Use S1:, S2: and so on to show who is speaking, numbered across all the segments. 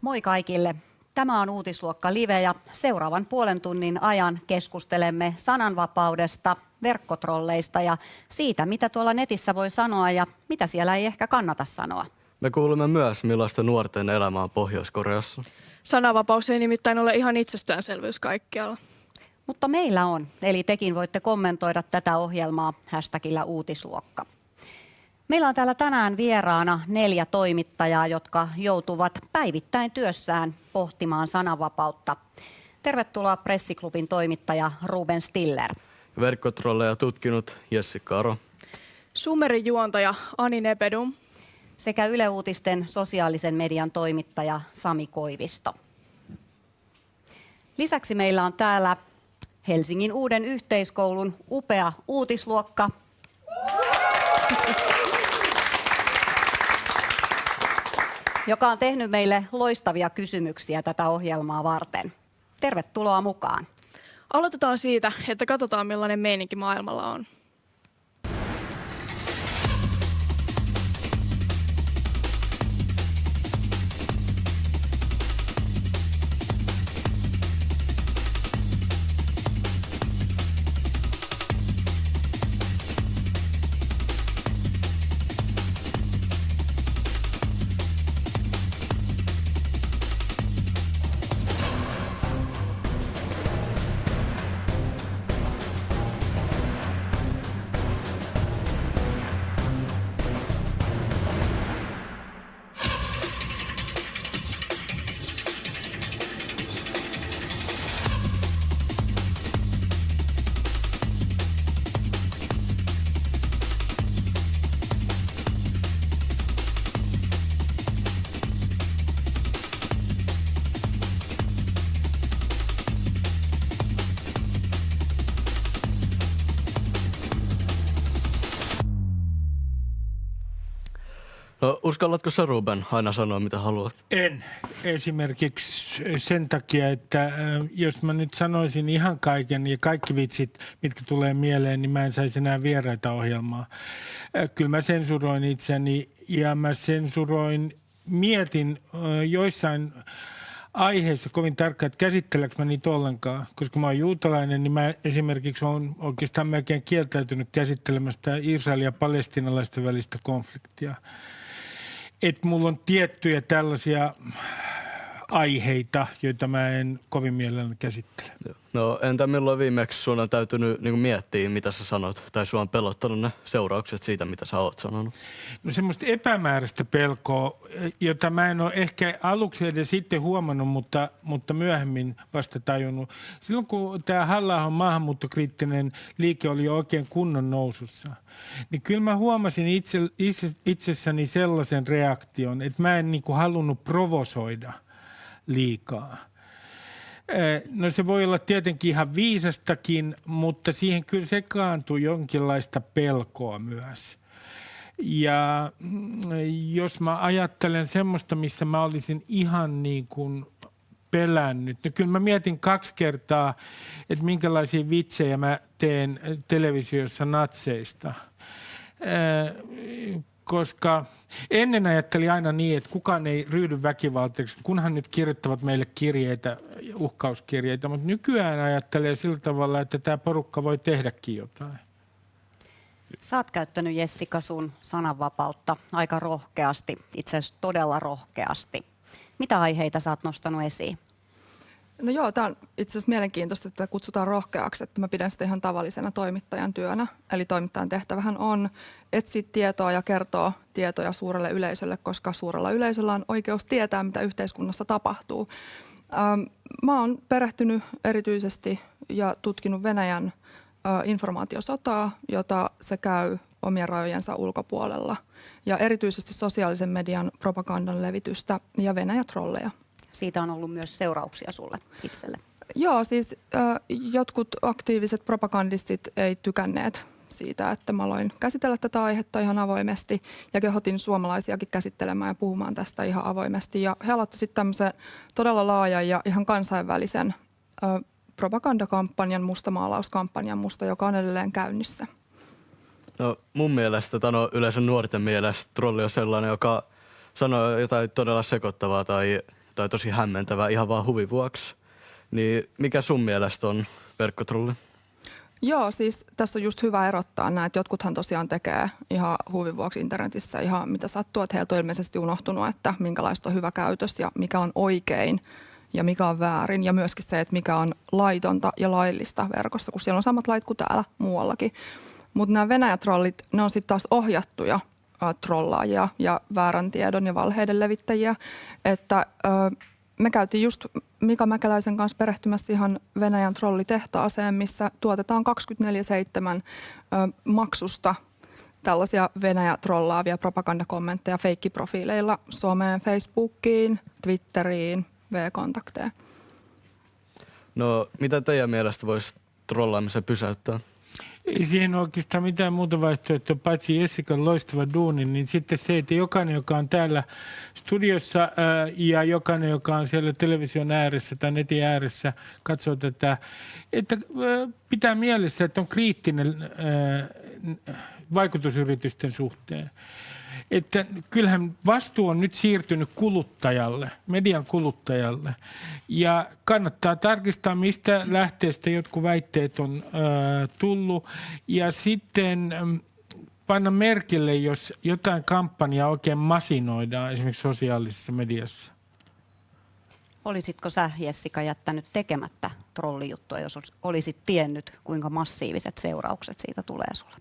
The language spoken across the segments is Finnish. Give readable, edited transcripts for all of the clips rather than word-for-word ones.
S1: Moi kaikille. Tämä on Uutisluokka Live ja seuraavan puolen tunnin ajan keskustelemme sananvapaudesta, verkkotrolleista ja siitä, mitä tuolla netissä voi sanoa ja mitä siellä ei ehkä kannata sanoa.
S2: Me kuulemme myös, millaista nuorten elämä on Pohjois-Koreassa.
S3: Sananvapaus ei nimittäin ole ihan itsestäänselvyys kaikkialla.
S1: Mutta meillä on, eli tekin voitte kommentoida tätä ohjelmaa hashtagillä Uutisluokka. Meillä on täällä tänään vieraana 4 toimittajaa, jotka joutuvat päivittäin työssään pohtimaan sananvapautta. Tervetuloa Pressiklubin toimittaja Ruben Stiller.
S2: Verkkotrolleja tutkinut Jessica Aro.
S3: Summerin juontaja Ani Nepedum.
S1: Sekä Yle Uutisten sosiaalisen median toimittaja Sami Koivisto. Lisäksi meillä on täällä Helsingin Uuden yhteiskoulun upea uutisluokka. Joka on tehnyt meille loistavia kysymyksiä tätä ohjelmaa varten. Tervetuloa mukaan.
S3: Aloitetaan siitä, että katsotaan millainen meininki maailmalla on.
S2: No, uskallatko sä, Ruben, aina sanoa mitä haluat?
S4: En. Esimerkiksi sen takia, että jos mä nyt sanoisin ihan kaiken ja kaikki vitsit, mitkä tulee mieleen, niin mä en saisi enää vieraita ohjelmaa. Kyllä mä sensuroin itseni ja mä mietin joissain aiheissa kovin tarkkaan, että käsitteleekö mä niitä ollenkaan. Koska mä oon juutalainen, niin mä esimerkiksi oon oikeastaan melkein kieltäytynyt käsittelemästä Israelin ja palestiinalaisten välistä konfliktia. Että mulla on tiettyjä tällaisia aiheita, joita mä en kovin mielelläni käsittele.
S2: No entä milloin viimeksi sun on täytynyt miettiä, mitä sä sanot, tai sua on pelottanut ne seuraukset siitä, mitä sä oot sanonut?
S4: No semmoista epämääräistä pelkoa, jota mä en ole ehkä aluksi edes sitten huomannut, mutta myöhemmin vasta tajunnut. Silloin kun tämä Halla-ahon maahanmuuttokriittinen liike oli jo oikein kunnon nousussa, niin kyllä mä huomasin itsessäni sellaisen reaktion, että mä en halunnut provosoida liikaa. No se voi olla tietenkin ihan viisastakin, mutta siihen kyllä sekaantuu jonkinlaista pelkoa myös. Ja jos mä ajattelen semmoista, missä mä olisin ihan pelännyt. No kyllä mä mietin 2 kertaa, että minkälaisia vitsejä mä teen televisiossa natseista. Koska ennen ajattelin aina niin, että kukaan ei ryhdy väkivaltaisesti, kunhan nyt kirjoittavat meille kirjeitä, uhkauskirjeitä, mutta nykyään ajattelee sillä tavalla, että tämä porukka voi tehdäkin jotain.
S1: Sä oot käyttänyt, Jessica, sun sananvapautta aika rohkeasti, itse asiassa todella rohkeasti. Mitä aiheita sä oot nostanut esiin?
S5: No joo, tämä on itse asiassa mielenkiintoista, että kutsutaan rohkeaksi, että mä pidän sitä ihan tavallisena toimittajan työnä. Eli toimittajan tehtävähän on etsiä tietoa ja kertoa tietoja suurelle yleisölle, koska suurella yleisöllä on oikeus tietää, mitä yhteiskunnassa tapahtuu. Mä oon perehtynyt erityisesti ja tutkinut Venäjän informaatiosotaa, jota se käy omien rajojensa ulkopuolella. Ja erityisesti sosiaalisen median propagandan levitystä ja Venäjä-trolleja.
S1: Siitä on ollut myös seurauksia sulle itselle.
S5: Joo, siis jotkut aktiiviset propagandistit ei tykänneet siitä, että mä aloin käsitellä tätä aihetta ihan avoimesti ja kehotin suomalaisiakin käsittelemään ja puhumaan tästä ihan avoimesti. Ja he aloittivat sitten tämmöisen todella laajan ja ihan kansainvälisen propagandakampanjan, mustamaalauskampanjan joka on edelleen käynnissä.
S2: No mun mielestä, tai yleensä nuorten mielestä trolli on sellainen, joka sanoo jotain todella sekoittavaa tai tai tosi hämmentävää ihan vaan huvin vuoksi. Niin mikä sun mielestä on verkkotrolli?
S5: Joo, siis tässä on just hyvä erottaa että jotkuthan tosiaan tekee ihan huvin vuoksi internetissä ihan mitä sattuu, että heiltä on ilmeisesti unohtunut, että minkälaista on hyvä käytös ja mikä on oikein ja mikä on väärin ja myöskin se, että mikä on laitonta ja laillista verkossa, kun siellä on samat lait kuin täällä muuallakin. Mutta nämä Venäjä-trollit, ne on sitten taas ohjattuja trollaajia ja väärän tiedon ja valheiden levittäjiä, että me käytiin just Mika Mäkeläisen kanssa perehtymässä ihan Venäjän trollitehtaaseen, missä tuotetaan 24/7 maksusta tällaisia Venäjä-trollaavia propagandakommentteja feikkiprofiileilla someen, Facebookiin, Twitteriin, V-kontakteja.
S2: No mitä teidän mielestä voisi trollaamisen pysäyttää?
S4: Ei siihen oikeastaan mitään muuta vaihtoehtoa, paitsi Jessican loistava duuni, niin sitten se, että jokainen, joka on täällä studiossa ja jokainen, joka on siellä television ääressä tai netin ääressä, katsoo tätä, että pitää mielessä, että on kriittinen vaikutusyritysten suhteen. Että kyllähän vastuu on nyt siirtynyt kuluttajalle, median kuluttajalle. Ja kannattaa tarkistaa, mistä lähteestä jotkut väitteet on tullut. Ja sitten panna merkille, jos jotain kampanjaa oikein masinoidaan esimerkiksi sosiaalisessa mediassa.
S1: Olisitko sä, Jessica, jättänyt tekemättä trollijuttua, jos olisit tiennyt, kuinka massiiviset seuraukset siitä tulee sulle?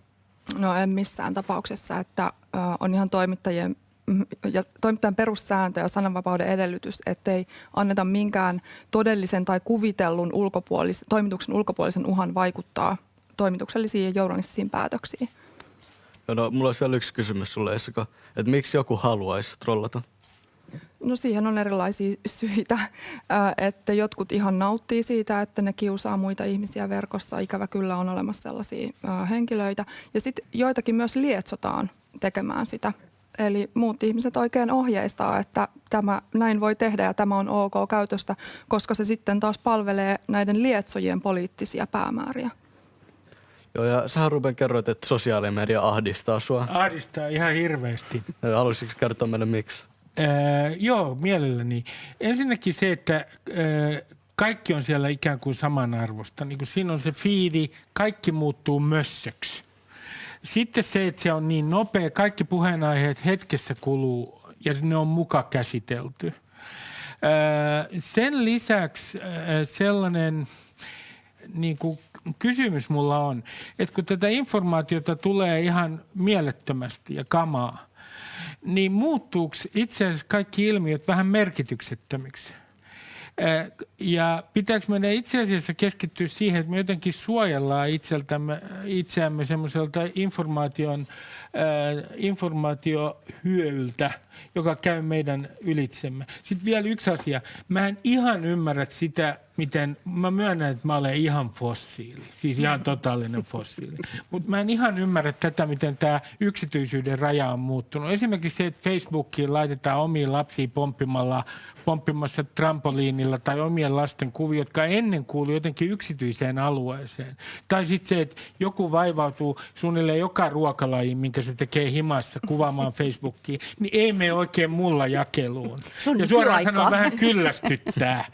S5: No en missään tapauksessa, että on ihan toimittajan perussääntö ja sananvapauden edellytys, ettei anneta minkään todellisen tai kuvitellun toimituksen ulkopuolisen uhan vaikuttaa toimituksellisiin ja journalistisiin päätöksiin.
S2: No, mulla olisi vielä yksi kysymys sulle, Jessica. Että miksi joku haluaisi trollata?
S5: No siihen on erilaisia syitä, että jotkut ihan nauttii siitä, että ne kiusaa muita ihmisiä verkossa. Ikävä kyllä on olemassa sellaisia henkilöitä. Ja sitten joitakin myös lietsotaan tekemään sitä. Eli muut ihmiset oikein ohjeistaa, että tämä näin voi tehdä ja tämä on ok käytöstä, koska se sitten taas palvelee näiden lietsojien poliittisia päämääriä.
S2: Joo, ja sähän Ruben kerroit, että sosiaalinen media ahdistaa sua.
S4: Ahdistaa ihan hirveästi.
S2: Haluaisitko kertoa meille miksi?
S4: Joo, mielelläni. Ensinnäkin se, että kaikki on siellä ikään kuin samanarvosta. Niin kuin siinä on se fiidi, kaikki muuttuu mössöksi. Sitten se, että se on niin nopea, kaikki puheenaiheet hetkessä kuluu ja ne on muka käsitelty. Sen lisäksi sellainen niin kuin kysymys mulla on, että kun tätä informaatiota tulee ihan mielettömästi ja kamaa, niin muuttuuko itse asiassa kaikki ilmiöt vähän merkityksettömiksi? Ja pitääkö meidän itse asiassa keskittyä siihen, että me jotenkin suojellaan itseämme semmoiselta informaatiohyöyltä, joka käy meidän ylitsemme. Sitten vielä yksi asia. Mä en ihan ymmärrä sitä, miten, mä myönnän, että mä olen ihan fossiili, siis ihan totaalinen fossiili. Mutta mä en ihan ymmärrä tätä, miten tämä yksityisyyden raja on muuttunut. Esimerkiksi se, että Facebookiin laitetaan omiin lapsiin pomppimassa trampoliinilla tai omien lasten kuvia, jotka ennen kuului jotenkin yksityiseen alueeseen. Tai sitten se, että joku vaivautuu suunnilleen joka ruokalajiin, minkä se tekee himassa kuvaamaan Facebookiin, niin ei mene oikein mulla jakeluun. Ja suoraan sanoen vähän kyllästyttää.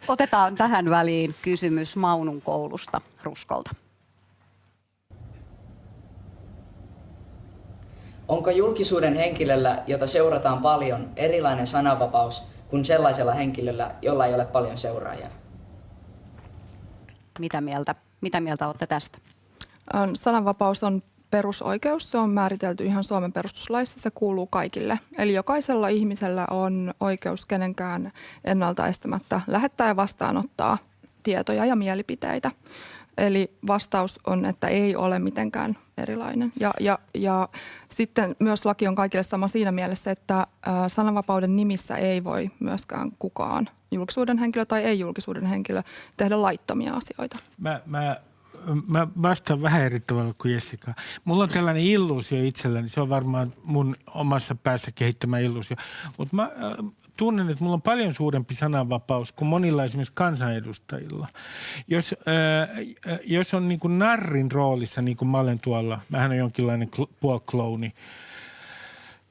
S1: Otetaan tähän väliin kysymys Maunun koulusta Ruskolta.
S6: Onko julkisuuden henkilöllä, jota seurataan paljon, erilainen sananvapaus kuin sellaisella henkilöllä, jolla ei ole paljon seuraajia?
S1: Mitä mieltä olette tästä?
S5: Sananvapaus on perusoikeus. Se on määritelty ihan Suomen perustuslaissa. Se kuuluu kaikille. Eli jokaisella ihmisellä on oikeus kenenkään ennalta estämättä lähettää ja vastaanottaa tietoja ja mielipiteitä. Eli vastaus on, että ei ole mitenkään erilainen. Ja sitten myös laki on kaikille sama siinä mielessä, että sananvapauden nimissä ei voi myöskään kukaan, julkisuuden henkilö tai ei-julkisuuden henkilö, tehdä laittomia asioita.
S4: Mä vastaan vähän eri tavalla kuin Jessica. Mulla on tällainen illuusio itselläni, se on varmaan mun omassa päässä kehittämä illuusio. Mutta mä tunnen, että mulla on paljon suurempi sananvapaus kuin monilla esimerkiksi kansanedustajilla. Jos on niin kuin narrin roolissa, niin kuin mä olen tuolla, mähän on jonkinlainen puolklouni,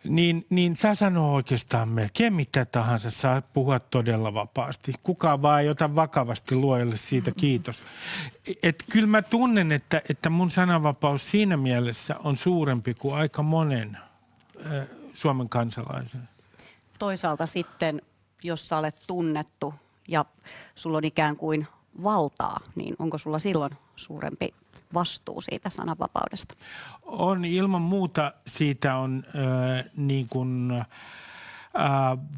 S4: niin saa sanoa oikeastaan melkein mitä tahansa, saa puhua todella vapaasti. Kukaan vaan ei ota vakavasti, luojalle siitä kiitos. Kyllä mä tunnen, että mun sananvapaus siinä mielessä on suurempi kuin aika monen Suomen kansalaisen.
S1: Toisaalta sitten, jos sä olet tunnettu ja sulla on ikään kuin valtaa, niin onko sulla silloin suurempi vastuu siitä sananvapaudesta?
S4: On ilman muuta, siitä on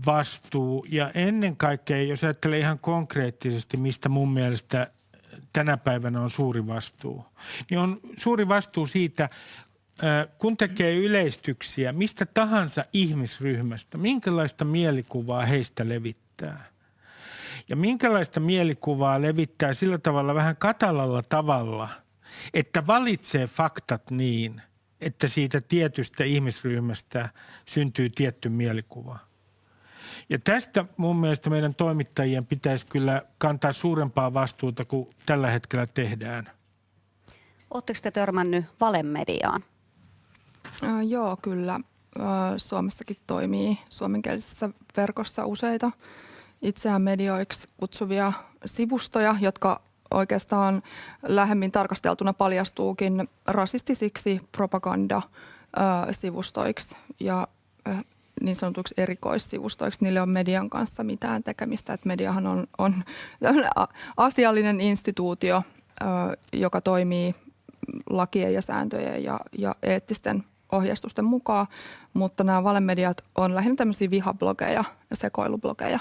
S4: vastuu. Ja ennen kaikkea, jos ajattelee ihan konkreettisesti, mistä mun mielestä tänä päivänä on suuri vastuu, niin on suuri vastuu siitä, kun tekee yleistyksiä mistä tahansa ihmisryhmästä, minkälaista mielikuvaa heistä levittää. Ja minkälaista mielikuvaa levittää sillä tavalla vähän katalalla tavalla, että valitsee faktat niin, että siitä tietystä ihmisryhmästä syntyy tietty mielikuva. Ja tästä mun mielestä meidän toimittajien pitäisi kyllä kantaa suurempaa vastuuta kuin tällä hetkellä tehdään.
S1: Oletteko te törmännyt valemediaan?
S5: Joo, kyllä. Suomessakin toimii suomenkielisessä verkossa useita itseään medioiksi kutsuvia sivustoja, jotka oikeastaan lähemmin tarkasteltuna paljastuukin rasistisiksi propagandasivustoiksi ja niin sanotuiksi erikoissivustoiksi. Niille on median kanssa mitään tekemistä. Että mediahan on asiallinen instituutio, joka toimii lakien ja sääntöjen ja eettisten ohjeistusten mukaan, mutta nämä valemediat on lähinnä tämmöisiä vihablogeja ja sekoilublogeja.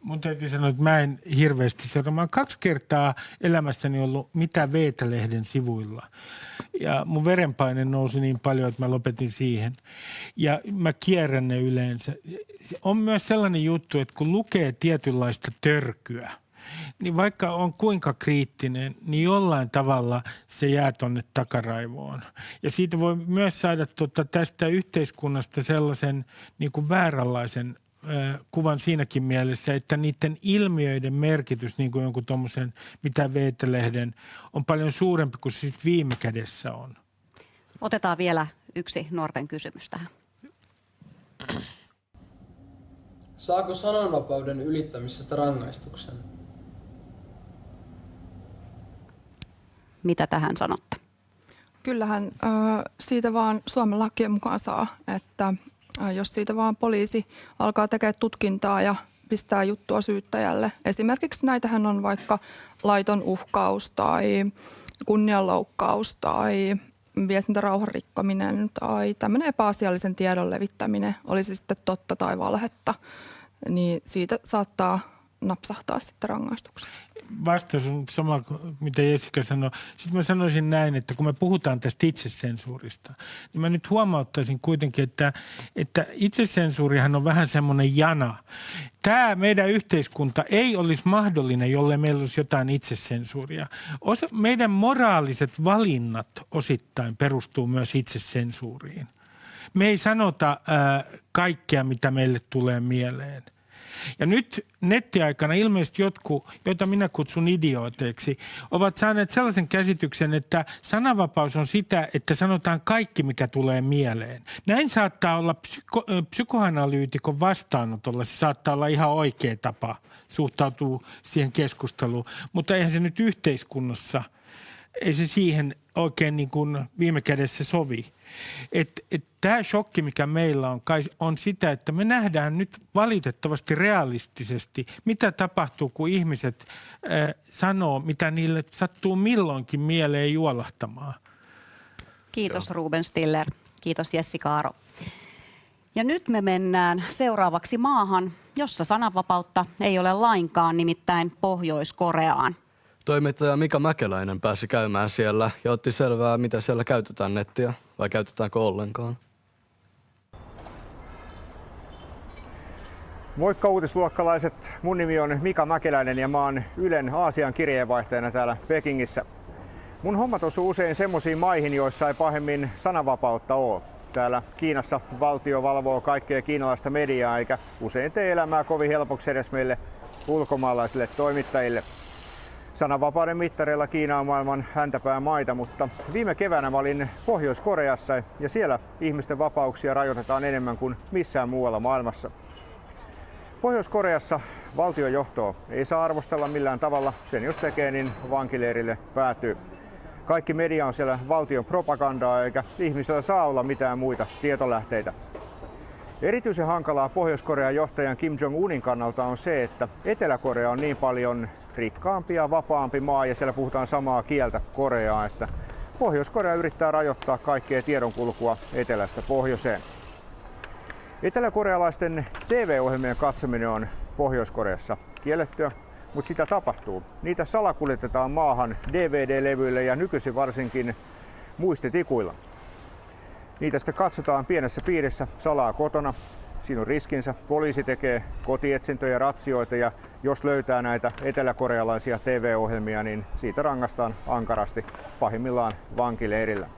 S4: Mun täytyy sanoa, että mä en hirveästi seuraa. Mä oon 2 kertaa elämässäni ollut Mitä Veetä-lehden sivuilla. Ja mun verenpaine nousi niin paljon, että mä lopetin siihen. Ja mä kierrän ne yleensä. On myös sellainen juttu, että kun lukee tietynlaista törkyä, niin vaikka on kuinka kriittinen, niin jollain tavalla se jää tonne takaraivoon. Ja siitä voi myös saada tästä yhteiskunnasta sellaisen niin kuin vääränlaisen kuvan siinäkin mielessä, että niiden ilmiöiden merkitys, niin kuin jonkun tuommoisen Mitä Veetä-lehden, on paljon suurempi kuin sitten viime kädessä on.
S1: Otetaan vielä yksi nuorten kysymys tähän.
S7: Saako sananvapauden ylittämisestä rangaistuksen?
S1: Mitä tähän sanotte?
S5: Kyllähän siitä vaan Suomen lakien mukaan saa, että jos siitä vaan poliisi alkaa tekemään tutkintaa ja pistää juttua syyttäjälle. Esimerkiksi näitähän on vaikka laiton uhkaus tai kunnianloukkaus tai viestintärauhan rikkominen tai tämmöinen epäasiallisen tiedon levittäminen, olisi sitten totta tai valhetta, niin siitä saattaa napsahtaa sitten rangaistuksia.
S4: Vastaus on sama kuin mitä Jessica sanoi. Sitten mä sanoisin näin, että kun me puhutaan tästä itsesensuurista, niin mä nyt huomauttaisin kuitenkin, että itsesensuurihan on vähän semmoinen jana. Tämä meidän yhteiskunta ei olisi mahdollinen, jollei meillä olisi jotain itsesensuuria. Meidän moraaliset valinnat osittain perustuu myös itsesensuuriin. Me ei sanota kaikkea, mitä meille tulee mieleen. Ja nyt nettiaikana ilmeisesti jotkut, joita minä kutsun idiooteiksi, ovat saaneet sellaisen käsityksen, että sananvapaus on sitä, että sanotaan kaikki, mikä tulee mieleen. Näin saattaa olla psykoanalyytikon vastaanotolla. Se saattaa olla ihan oikea tapa suhtautua siihen keskusteluun, mutta eihän se nyt yhteiskunnassa, ei se siihen oikein niin kuin viime kädessä sovi. Tämä shokki, mikä meillä on sitä, että me nähdään nyt valitettavasti realistisesti, mitä tapahtuu, kun ihmiset sanoo, mitä niille sattuu milloinkin mieleen juolahtamaan.
S1: Kiitos Ruben Stiller. Kiitos Jessica Aro. Ja nyt me mennään seuraavaksi maahan, jossa sananvapautta ei ole lainkaan, nimittäin Pohjois-Koreaan.
S2: Toimittaja Mika Mäkeläinen pääsi käymään siellä ja otti selvää, mitä siellä käytetään nettiä vai käytetäänkö ollenkaan.
S8: Moikka uutisluokkalaiset, mun nimi on Mika Mäkeläinen ja mä oon Ylen Aasian kirjeenvaihtajana täällä Pekingissä. Mun hommat osuu usein semmoisiin maihin, joissa ei pahemmin sananvapautta ole. Täällä Kiinassa valtio valvoo kaikkea kiinalaista mediaa eikä usein tee elämää kovin helpoksi edes meille ulkomaalaisille toimittajille. Sananvapauden mittareilla Kiina on maailman häntäpää maita, mutta viime keväänä mä olin Pohjois-Koreassa ja siellä ihmisten vapauksia rajoitetaan enemmän kuin missään muualla maailmassa. Pohjois-Koreassa valtiojohtoa ei saa arvostella millään tavalla. Sen jos tekee, niin vankileirille päätyy. Kaikki media on siellä valtion propagandaa eikä ihmisillä saa olla mitään muita tietolähteitä. Erityisen hankalaa Pohjois-Korean johtajan Kim Jong-unin kannalta on se, että Etelä-Korea on niin paljon rikkaampi ja vapaampi maa ja siellä puhutaan samaa kieltä Koreaa, että Pohjois-Korea yrittää rajoittaa kaikkea tiedonkulkua etelästä pohjoiseen. Eteläkorealaisten TV-ohjelmien katsominen on Pohjois-Koreassa kiellettyä, mutta sitä tapahtuu. Niitä salakuljetetaan maahan DVD-levyille ja nykyisin varsinkin muistitikuilla. Niitä sitten katsotaan pienessä piirissä salaa kotona. Siinä on riskinsä. Poliisi tekee kotietsintöjä ja ratsioita ja jos löytää näitä eteläkorealaisia TV-ohjelmia, niin siitä rangaistaan ankarasti, pahimmillaan vankileirillä.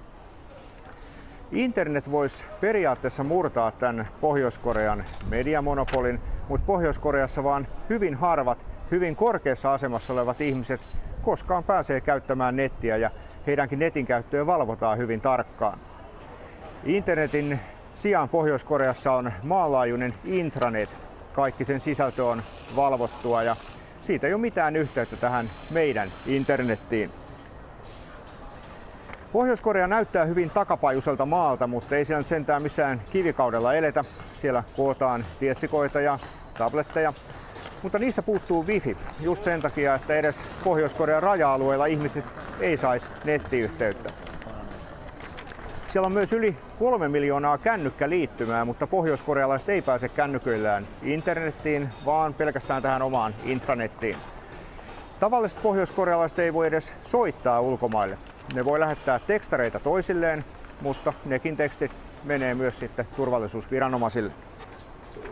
S8: Internet voisi periaatteessa murtaa tämän Pohjois-Korean mediamonopolin, mutta Pohjois-Koreassa vaan hyvin harvat, hyvin korkeassa asemassa olevat ihmiset koskaan pääsee käyttämään nettiä ja heidänkin netin käyttöä valvotaan hyvin tarkkaan. Internetin sijaan Pohjois-Koreassa on maanlaajuinen intranet. Kaikki sen sisältö on valvottua ja siitä ei ole mitään yhteyttä tähän meidän internettiin. Pohjois-Korea näyttää hyvin takapajuiselta maalta, mutta ei siellä nyt sentään missään kivikaudella eletä. Siellä kootaan tietsikoita ja tabletteja, mutta niistä puuttuu wifi just sen takia, että edes Pohjois-Korean raja-alueella ihmiset ei saisi nettiyhteyttä. Siellä on myös yli 3 miljoonaa kännykkäliittymää, mutta pohjoiskorealaiset ei pääse kännyköillään internettiin, vaan pelkästään tähän omaan intranettiin. Tavalliset pohjoiskorealaiset ei voi edes soittaa ulkomaille. Ne voi lähettää tekstareita toisilleen, mutta nekin tekstit menee myös sitten turvallisuusviranomaisille.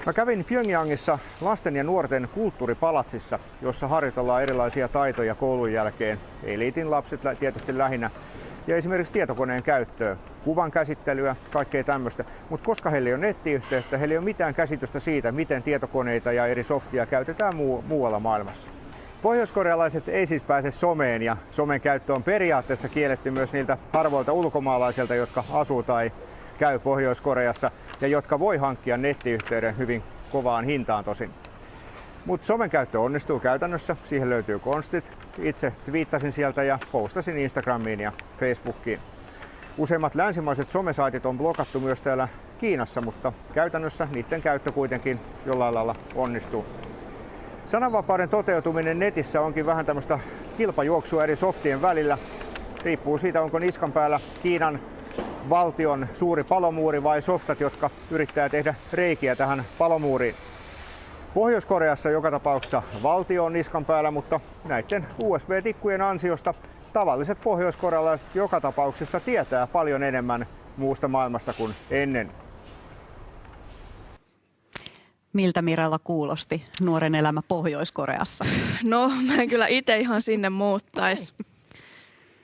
S8: Mä kävin Pyongyangissa lasten ja nuorten kulttuuripalatsissa, jossa harjoitellaan erilaisia taitoja koulun jälkeen. Eliitin lapset tietysti lähinnä. Ja esimerkiksi tietokoneen käyttöä, kuvan käsittelyä, kaikkea tämmöistä. Mutta koska heillä ei ole nettiyhteyttä, heillä ei ole mitään käsitystä siitä, miten tietokoneita ja eri softia käytetään muualla maailmassa. Pohjoiskorealaiset ei siis pääse someen ja somen käyttö on periaatteessa kielletty myös niiltä harvoilta ulkomaalaisilta, jotka asuu tai käy Pohjois-Koreassa ja jotka voi hankkia nettiyhteyden hyvin kovaan hintaan tosin. Mutta somen käyttö onnistuu käytännössä, siihen löytyy konstit. Itse twiittasin sieltä ja postasin Instagramiin ja Facebookiin. Useimmat länsimaiset somesaitit on blokattu myös täällä Kiinassa, mutta käytännössä niiden käyttö kuitenkin jollain lailla onnistuu. Sananvapauden toteutuminen netissä onkin vähän tämmöistä kilpajuoksua eri softien välillä. Riippuu siitä, onko niskan päällä Kiinan valtion suuri palomuuri vai softat, jotka yrittää tehdä reikiä tähän palomuuriin. Pohjois-Koreassa joka tapauksessa valtio on niskan päällä, mutta näiden USB-tikkujen ansiosta tavalliset pohjoiskorealaiset joka tapauksessa tietää paljon enemmän muusta maailmasta kuin ennen.
S1: Miltä Mirella kuulosti nuoren elämä Pohjois-Koreassa?
S3: No, mä en kyllä itse ihan sinne muuttais.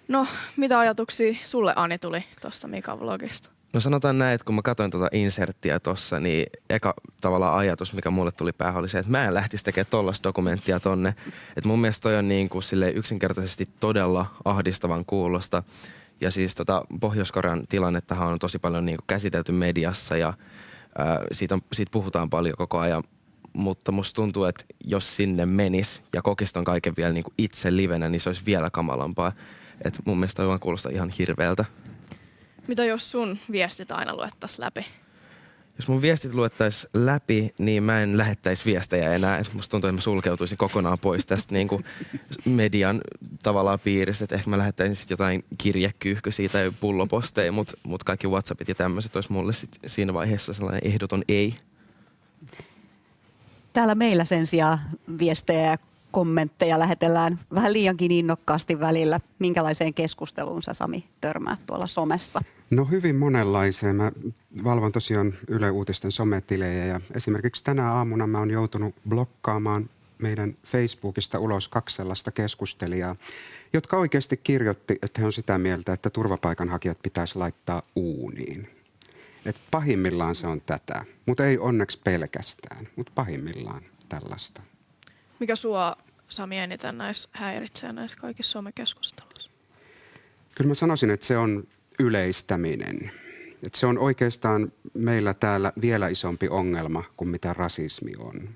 S3: No, mitä ajatuksia sulle, Ani, tuli tuosta Mikan vlogista?
S9: No sanotaan näin, että kun mä katsoin tuota inserttiä tossa, niin eka tavallaan ajatus, mikä mulle tuli päähän, oli se, että mä en lähtisi tekemään tollaista dokumenttia tonne. Että mun mielestä toi on niin kuin silleen yksinkertaisesti todella ahdistavan kuulosta. Ja siis Pohjois-Korean tilannettahan on tosi paljon niin kuin käsitelty mediassa ja siitä puhutaan paljon koko ajan. Mutta musta tuntuu, että jos sinne menis ja kokisi ton kaiken vielä niin kuin itse livenä, niin se olisi vielä kamalampaa. Että mun mielestä toi vaan kuulostaa ihan hirveältä.
S3: Mitä jos sun viestit aina luettaisiin läpi?
S9: Jos mun viestit luettaisiin läpi, niin mä en lähettäisi viestejä enää. Et musta tuntuu, että mä sulkeutuisin kokonaan pois tästä niin kuin median tavallaan piirissä. Et ehkä mä lähettäisin sitten jotain kirjekyyhkysiä tai pulloposteja, mutta kaikki WhatsAppit ja tämmöiset olisi mulle sit siinä vaiheessa sellainen ehdoton ei.
S1: Täällä meillä sen sijaan viestejä ja kommentteja lähetellään vähän liiankin innokkaasti välillä. Minkälaiseen keskusteluun sä, Sami, törmäät tuolla somessa?
S10: No hyvin monenlaiseen. Mä valvon tosiaan Yle Uutisten sometilejä ja esimerkiksi tänä aamuna mä oon joutunut blokkaamaan meidän Facebookista ulos 2 sellaista keskustelijaa, jotka oikeasti kirjoitti, että he on sitä mieltä, että turvapaikanhakijat pitäisi laittaa uuniin. Et pahimmillaan se on tätä, mutta ei onneksi pelkästään, mutta pahimmillaan tällaista.
S3: Mikä sua Sami eniten näissä häiritsee näissä kaikissa somekeskusteluissa?
S10: Kyllä mä sanoisin, että se on yleistäminen. Että se on oikeastaan meillä täällä vielä isompi ongelma kuin mitä rasismi on.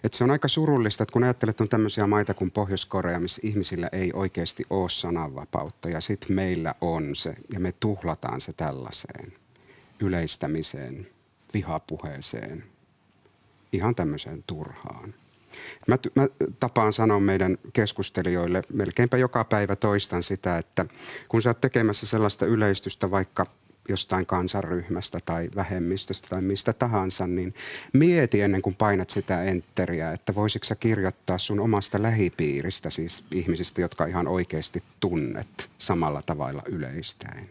S10: Että se on aika surullista, että kun ajattelet, että on tämmöisiä maita kuin Pohjois-Korea, missä ihmisillä ei oikeasti ole sananvapautta ja sitten meillä on se ja me tuhlataan se tällaiseen yleistämiseen, vihapuheeseen, ihan tämmöiseen turhaan. Mä tapaan sanoa meidän keskustelijoille, melkeinpä joka päivä toistan sitä, että kun sä oot tekemässä sellaista yleistystä vaikka jostain kansanryhmästä tai vähemmistöstä tai mistä tahansa, niin mieti ennen kuin painat sitä enteriä, että voisitko sä kirjoittaa sun omasta lähipiiristä, siis ihmisistä, jotka ihan oikeasti tunnet samalla tavalla yleistäen.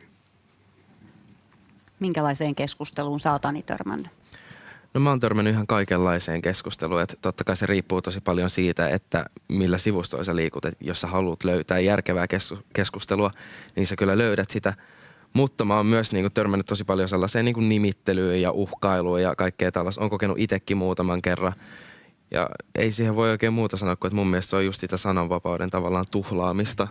S1: Minkälaiseen keskusteluun sä oot, Ani, törmännyt?
S9: No mä oon törmännyt ihan kaikenlaiseen keskusteluun, että totta kai se riippuu tosi paljon siitä, että millä sivustoilla sä liikut. Että jos sä haluat löytää järkevää keskustelua, niin sä kyllä löydät sitä. Mutta mä oon myös niin kuin törmännyt tosi paljon sellaiseen niin kuin nimittelyyn ja uhkailuun ja kaikkea tällaista. Oon kokenut itsekin muutaman kerran. Ja ei siihen voi oikein muuta sanoa, kuin että mun mielestä se on just sitä sananvapauden tavallaan tuhlaamista.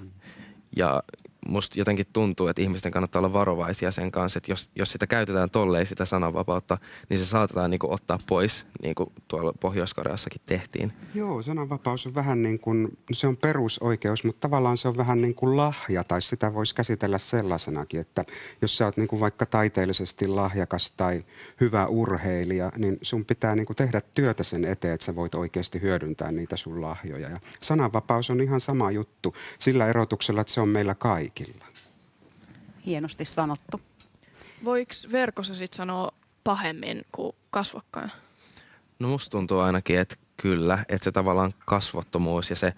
S9: Ja musta jotenkin tuntuu, että ihmisten kannattaa olla varovaisia sen kanssa, että jos sitä käytetään tolleen sitä sananvapautta, niin se saatetaan niin kuin ottaa pois, niin kuin tuolla Pohjois-Koreassakin tehtiin.
S10: Joo, sananvapaus on vähän niin kuin, se on perusoikeus, mutta tavallaan se on vähän niin kuin lahja, tai sitä voisi käsitellä sellaisenakin, että jos sä oot niin kuin vaikka taiteellisesti lahjakas tai hyvä urheilija, niin sun pitää niin kuin tehdä työtä sen eteen, että sä voit oikeasti hyödyntää niitä sun lahjoja. Ja sananvapaus on ihan sama juttu, sillä erotuksella, että se on meillä kaikilla.
S1: Hienosti sanottu.
S3: Voiko verkossa sitten sanoa pahemmin kuin kasvokkain?
S9: No musta tuntuu ainakin, että kyllä, että se tavallaan kasvottomuus ja se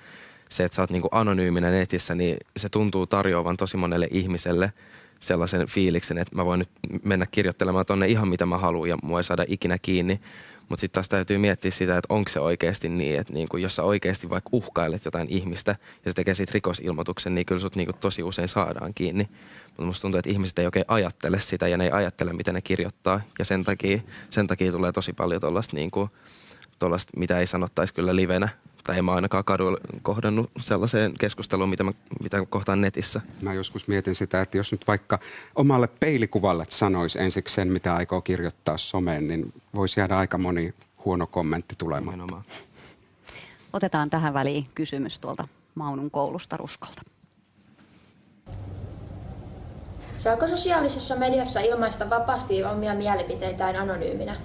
S9: että sä oot niinku anonyyminä netissä, niin se tuntuu tarjoavan tosi monelle ihmiselle sellaisen fiiliksen, että mä voin nyt mennä kirjoittelemaan tonne ihan mitä mä haluan ja mua ei saada ikinä kiinni. Mutta sitten taas täytyy miettiä sitä, että onko se oikeasti niin, että niinku, jos sä oikeasti vaikka uhkailet jotain ihmistä ja se tekee siitä rikosilmoituksen, niin kyllä sut niinku tosi usein saadaan kiinni. Mutta musta tuntuu, että ihmiset ei oikein ajattele sitä ja ne ei ajattele, mitä ne kirjoittaa. Ja sen takia tulee tosi paljon tollaista, niinku, mitä ei sanottaisi kyllä livenä. Tai en mä ainakaan kaduilla kohdannut sellaiseen keskusteluun, mitä kohtaan netissä.
S10: Mä joskus mietin sitä, että jos nyt vaikka omalle peilikuvalle sanoisi ensiksi sen, mitä aikoo kirjoittaa someen, niin voisi jäädä aika moni huono kommentti tulemaan.
S1: Otetaan tähän väliin kysymys tuolta Maunun koulusta Ruskolta.
S11: Saako sosiaalisessa mediassa ilmaista vapaasti omia mielipiteitään anonyyminä?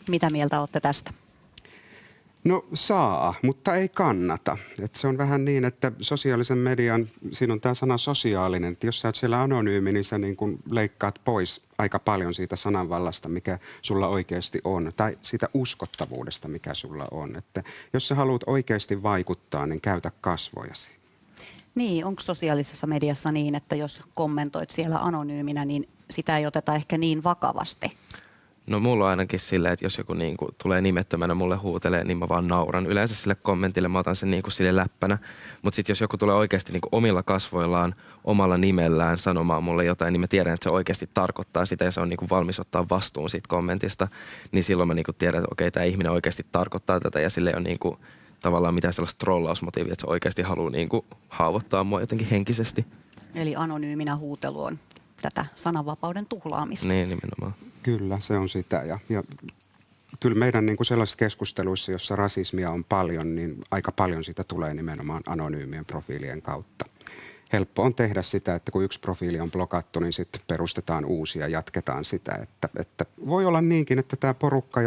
S1: Mitä mieltä olette tästä?
S10: No saa, mutta ei kannata. Et se on vähän niin, että sosiaalisen median, siinä on tämä sana sosiaalinen, että jos sä oot siellä anonyymi, niin sä niin kun leikkaat pois aika paljon siitä sananvallasta, mikä sulla oikeasti on, tai siitä uskottavuudesta, mikä sulla on. Että jos sä haluat oikeasti vaikuttaa, niin käytä kasvojasi.
S1: Niin, onko sosiaalisessa mediassa niin, että jos kommentoit siellä anonyyminä, niin sitä ei oteta ehkä niin vakavasti?
S9: No mulla on ainakin silleen, että jos joku niinku tulee nimettömänä mulle huutelee, niin mä vaan nauran. Yleensä sille kommentille mä otan sen niinku sille läppänä. Mutta sitten jos joku tulee oikeasti niinku omilla kasvoillaan, omalla nimellään sanomaan mulle jotain, niin mä tiedän, että se oikeasti tarkoittaa sitä ja se on niinku valmis ottaa vastuun siitä kommentista. Niin silloin mä niinku tiedän, että okei, tämä ihminen oikeasti tarkoittaa tätä ja sille ei ole niinku tavallaan mitään sellaista trollausmotiivia, että se oikeasti haluaa niinku haavoittaa mua jotenkin henkisesti.
S1: Eli anonyyminä huutelu on tätä sananvapauden tuhlaamista.
S9: Niin, nimenomaan.
S10: Kyllä, se on sitä. Ja kyllä meidän niin kuin sellaisissa keskusteluissa, jossa rasismia on paljon, niin aika paljon sitä tulee nimenomaan anonyymien profiilien kautta. Helppo on tehdä sitä, että kun yksi profiili on blokattu, niin sitten perustetaan uusia ja jatketaan sitä. Että voi olla niinkin, että tämä porukka,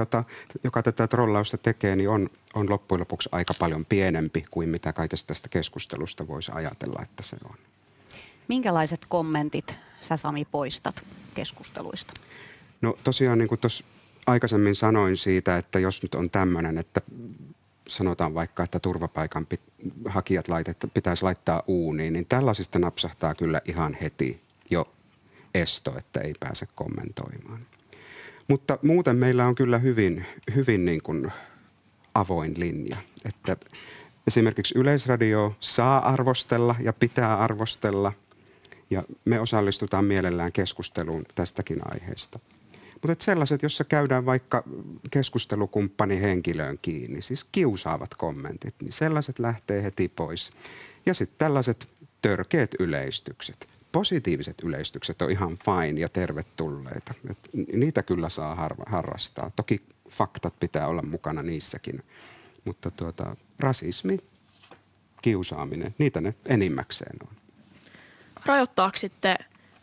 S10: joka tätä trollausta tekee, niin on loppujen lopuksi aika paljon pienempi kuin mitä kaikesta tästä keskustelusta voisi ajatella, että se on.
S1: Minkälaiset kommentit sä, Sami, poistat keskusteluista?
S10: No tosiaan niin kuin tuossa aikaisemmin sanoin siitä, että jos nyt on tämmöinen, että sanotaan vaikka, että turvapaikan hakijat pitäisi laittaa uuniin, niin tällaisista napsahtaa kyllä ihan heti jo esto, että ei pääse kommentoimaan. Mutta muuten meillä on kyllä hyvin niin kuin avoin linja, että esimerkiksi Yleisradio saa arvostella ja pitää arvostella ja me osallistutaan mielellään keskusteluun tästäkin aiheesta. Mutta sellaiset, jossa käydään vaikka keskustelukumppani henkilöön kiinni, siis kiusaavat kommentit, niin sellaiset lähtee heti pois. Ja sitten tällaiset törkeät yleistykset. Positiiviset yleistykset on ihan fine ja tervetulleita. Niitä kyllä saa harrastaa. Toki faktat pitää olla mukana niissäkin, mutta rasismi, kiusaaminen, niitä ne enimmäkseen on.
S3: Rajoittaako sitten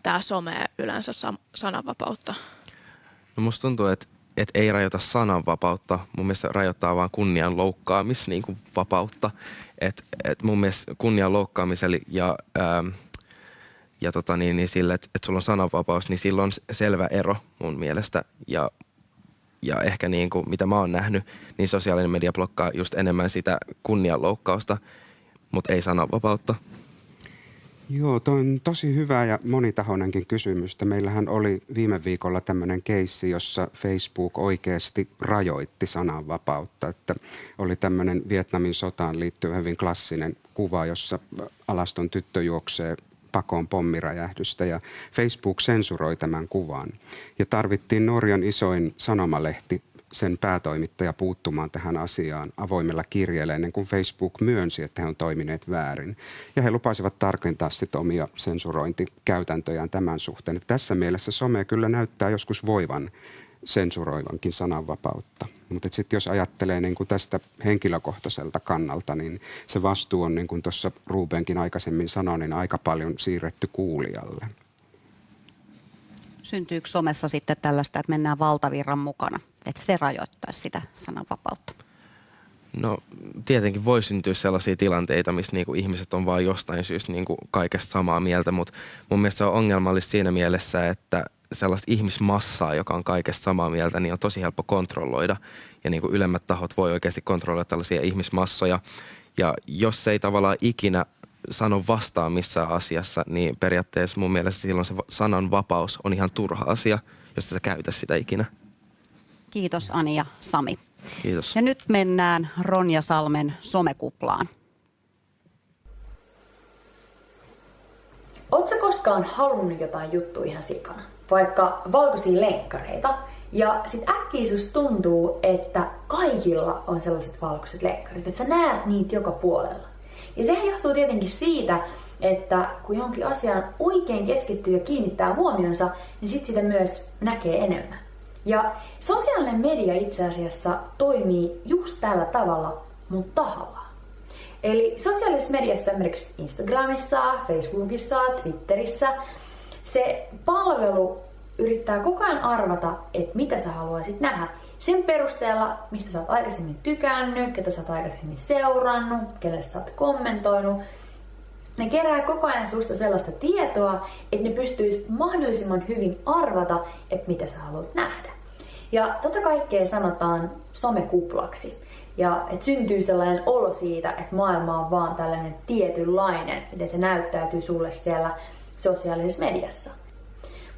S3: tämä some yleensä sananvapautta?
S9: No musta tuntuu, että ei rajoita sananvapautta. Mun mielestä rajoittaa vaan kunnian vapautta. Et mun mielestä kunnian loukkaamisella ja sille, että sulla on sananvapaus, niin sillä on selvä ero mun mielestä. Ja ehkä niin kuin, mitä mä oon nähnyt, niin sosiaalinen media blokkaa just enemmän sitä kunnianloukkausta, mutta ei sananvapautta.
S10: Joo, toi on tosi hyvä ja monitahoinenkin kysymys. Meillähän oli viime viikolla tämmöinen keissi, jossa Facebook oikeasti rajoitti sananvapautta. Että oli tämmöinen Vietnamin sotaan liittyvä hyvin klassinen kuva, jossa alaston tyttö juoksee pakoon pommiräjähdystä ja Facebook sensuroi tämän kuvan. Ja tarvittiin Norjan isoin sanomalehti, sen päätoimittaja puuttumaan tähän asiaan avoimella kirjeellä ennen kuin Facebook myönsi, että he on toimineet väärin. Ja he lupasivat tarkentaa sitten omia sensurointikäytäntöjään tämän suhteen. Että tässä mielessä some kyllä näyttää joskus voivan sensuroivankin sananvapautta. Mutta sitten jos ajattelee niin kuin tästä henkilökohtaiselta kannalta, niin se vastuu on, niin kuin tuossa Rubenkin aikaisemmin sanoi, niin aika paljon siirretty kuulijalle.
S1: Syntyykö somessa sitten tällaista, että mennään valtavirran mukana, että se rajoittaisi sitä sananvapautta?
S9: No tietenkin voi syntyä sellaisia tilanteita, missä niinku ihmiset on vaan jostain syystä niinku kaikesta samaa mieltä, mutta mun mielestä se on ongelmallista siinä mielessä, että sellaista ihmismassaa, joka on kaikesta samaa mieltä, niin on tosi helppo kontrolloida. Ja niinku ylemmät tahot voi oikeasti kontrolloida tällaisia ihmismassoja. Ja jos se ei tavallaan ikinä sano vastaan missään asiassa, niin periaatteessa mun mielestä silloin se sananvapaus on ihan turha asia, jos sä käytä sitä ikinä.
S1: Kiitos Ani ja Sami.
S9: Kiitos.
S1: Ja nyt mennään Ronja Salmen somekuplaan.
S12: Ootko sä koskaan halunnut jotain juttua ihan sikana? Vaikka valkoisia lenkkareita. Ja sit äkkiä susta tuntuu, että kaikilla on sellaiset valkoiset lenkkarit. Että sä näet niitä joka puolella. Ja sehän johtuu tietenkin siitä, että kun johonkin asiaan oikein keskittyy ja kiinnittää huomionsa, niin sit sitä myös näkee enemmän. Ja sosiaalinen media itse asiassa toimii just tällä tavalla, mutta tahallaan. Eli sosiaalisessa mediassa, esimerkiksi Instagramissa, Facebookissa, Twitterissä, se palvelu yrittää koko ajan arvata, että mitä sä haluaisit nähdä. Sen perusteella, mistä sä oot aikaisemmin tykännyt, ketä sä oot aikaisemmin seurannut, kelle sä oot kommentoinut. Ne kerää koko ajan susta sellaista tietoa, että ne pystyis mahdollisimman hyvin arvata, että mitä sä haluat nähdä. Ja tota kaikkea sanotaan somekuplaksi. Ja että syntyy sellainen olo siitä, että maailma on vaan tällainen tietynlainen, miten se näyttäytyy sulle siellä sosiaalisessa mediassa.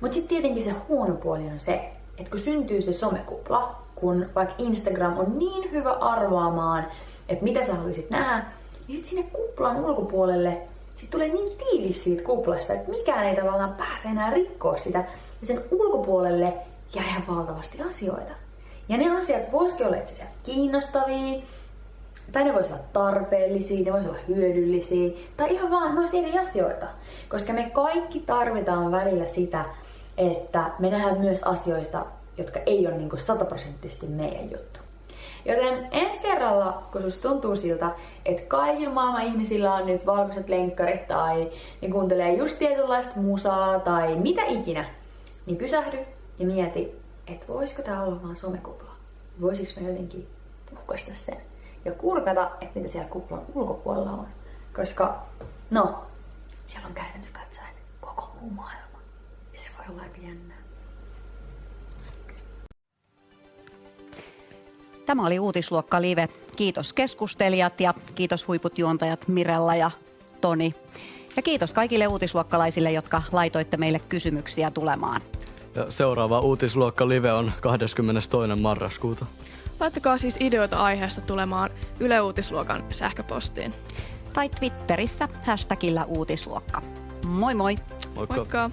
S12: Mutta sitten tietenkin se huono puoli on se, että kun syntyy se somekupla, kun vaikka Instagram on niin hyvä arvaamaan, että mitä sä haluaisit nähdä, niin sitten sinne kuplan ulkopuolelle sit tulee niin tiivis siitä kuplasta, että mikään ei tavallaan pääse enää rikkoa sitä. Ja sen ulkopuolelle jää ihan valtavasti asioita. Ja ne asiat voisikin olla itse asiassa kiinnostavia, tai ne voisivat olla tarpeellisia, ne voisivat olla hyödyllisiä, tai ihan vaan ne olisi eri asioita. Koska me kaikki tarvitaan välillä sitä, että me nähdään myös asioista, jotka ei ole 100% meidän juttu. Joten ensi kerralla, kun susta tuntuu siltä, että kaikilla maailman ihmisillä on nyt valkoiset lenkkarit tai ne kuuntelee just tietynlaista musaa tai mitä ikinä, niin pysähdy ja mieti, että voisiko tää olla vaan somekupla? Voisiko me jotenkin puhkaista sen ja kurkata, että mitä siellä kuplan ulkopuolella on? Koska, siellä on käytännössä katsoen koko muu maailma. Ja se voi olla aika jännää.
S1: Tämä oli Uutisluokka Live. Kiitos keskustelijat ja kiitos huiput juontajat Mirella ja Toni. Ja kiitos kaikille uutisluokkalaisille, jotka laitoitte meille kysymyksiä tulemaan.
S2: Ja seuraava Uutisluokka Live on 22. marraskuuta.
S3: Laittakaa siis ideoita aiheesta tulemaan Yle Uutisluokan sähköpostiin.
S1: Tai Twitterissä #uutisluokka. Moi moi!
S2: Moikka!
S3: Moikka!